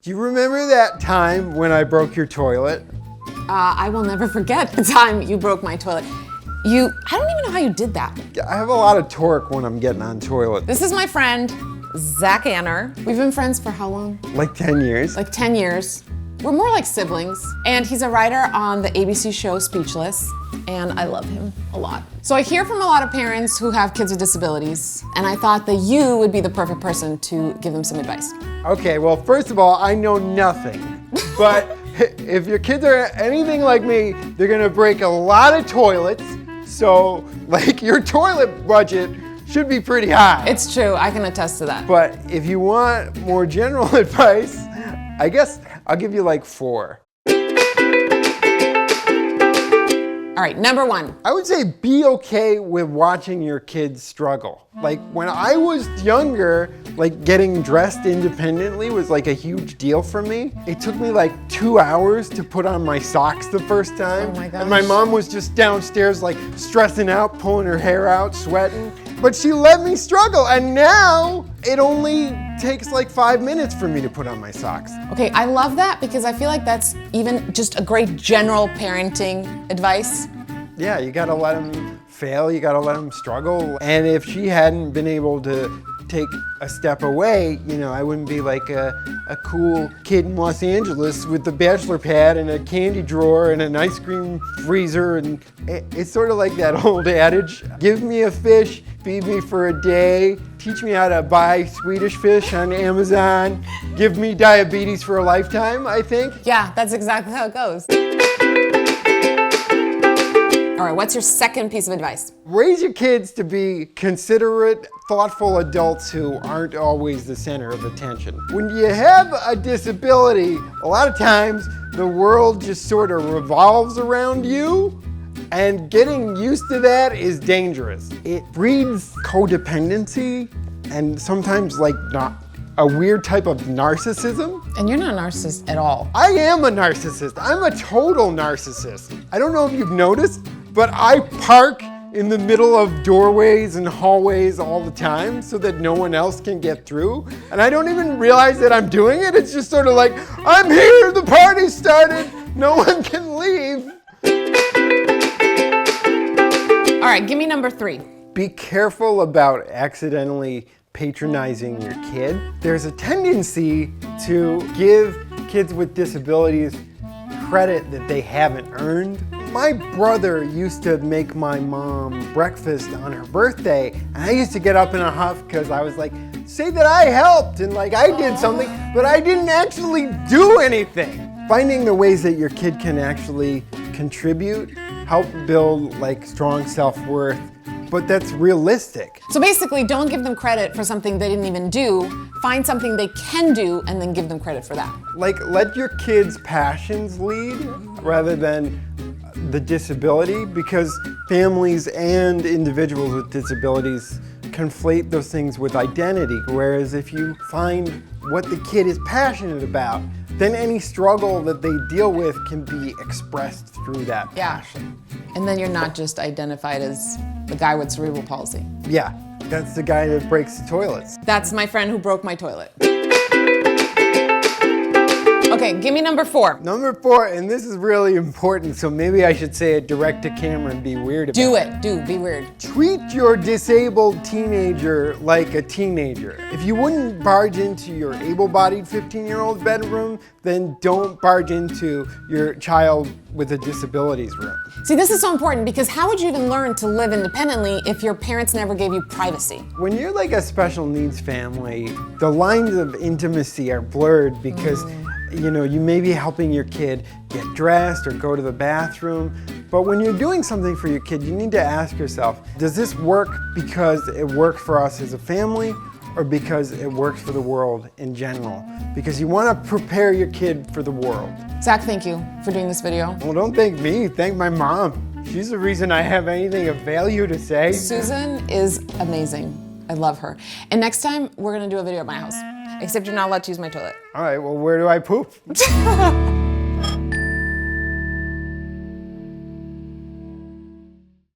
Do you remember that time when I broke your toilet? I will never forget the time you broke my toilet. I don't even know how you did that. I have a lot of torque when I'm getting on toilet. This is my friend, Zach Anner. We've been friends for how long? Like 10 years. Like 10 years. We're more like siblings. And he's a writer on the ABC show Speechless, and I love him a lot. So I hear from a lot of parents who have kids with disabilities, and I thought that you would be the perfect person to give them some advice. Okay, well, first of all, I know nothing. But if your kids are anything like me, they're gonna break a lot of toilets. So, like, your toilet budget should be pretty high. It's true, I can attest to that. But if you want more general advice, I guess I'll give you like 4. All right, number 1. I would say be okay with watching your kids struggle. Like when I was younger, like getting dressed independently was like a huge deal for me. It took me like 2 hours to put on my socks the first time. Oh my gosh. And my mom was just downstairs like stressing out, pulling her hair out, sweating. But she let me struggle, and now it only takes like 5 minutes for me to put on my socks. Okay, I love that because I feel like that's even just a great general parenting advice. Yeah, you gotta let them fail, you gotta let them struggle. And if she hadn't been able to take a step away, you know, I wouldn't be like a cool kid in Los Angeles with the bachelor pad and a candy drawer and an ice cream freezer. And it's sort of like that old adage, give me a fish, feed me for a day, teach me how to buy Swedish fish on Amazon, give me diabetes for a lifetime, I think. Yeah, that's exactly how it goes. All right, what's your second piece of advice? Raise your kids to be considerate, thoughtful adults who aren't always the center of attention. When you have a disability, a lot of times the world just sort of revolves around you, and getting used to that is dangerous. It breeds codependency and sometimes like not a weird type of narcissism. And you're not a narcissist at all. I am a narcissist. I'm a total narcissist. I don't know if you've noticed, but I park in the middle of doorways and hallways all the time so that no one else can get through. And I don't even realize that I'm doing it. It's just sort of like, I'm here, the party started, no one can leave. All right, give me number 3. Be careful about accidentally patronizing your kid. There's a tendency to give kids with disabilities credit that they haven't earned. My brother used to make my mom breakfast on her birthday, and I used to get up in a huff because I was like, say that I helped and like I did something, but I didn't actually do anything. Finding the ways that your kid can actually contribute, help build like strong self-worth, but that's realistic. So basically, don't give them credit for something they didn't even do. Find something they can do and then give them credit for that. Like, let your kids' passions lead rather than the disability, because families and individuals with disabilities conflate those things with identity. Whereas if you find what the kid is passionate about, then any struggle that they deal with can be expressed through that passion. And then you're not just identified as the guy with cerebral palsy. Yeah, that's the guy that breaks the toilets. That's my friend who broke my toilet. Okay, give me number 4. Number 4, and this is really important, so maybe I should say it direct to camera and be weird about it. Be weird. Treat your disabled teenager like a teenager. If you wouldn't barge into your able-bodied 15-year-old's bedroom, then don't barge into your child with a disabilities room. See, this is so important because how would you even learn to live independently if your parents never gave you privacy? When you're like a special needs family, the lines of intimacy are blurred because you know, you may be helping your kid get dressed or go to the bathroom, but when you're doing something for your kid, you need to ask yourself, does this work because it worked for us as a family or because it works for the world in general? Because you want to prepare your kid for the world. Zach, thank you for doing this video. Well, don't thank me, thank my mom. She's the reason I have anything of value to say. Susan is amazing. I love her. And next time, we're gonna do a video at my house. Except you're not allowed to use my toilet. All right, well, where do I poop?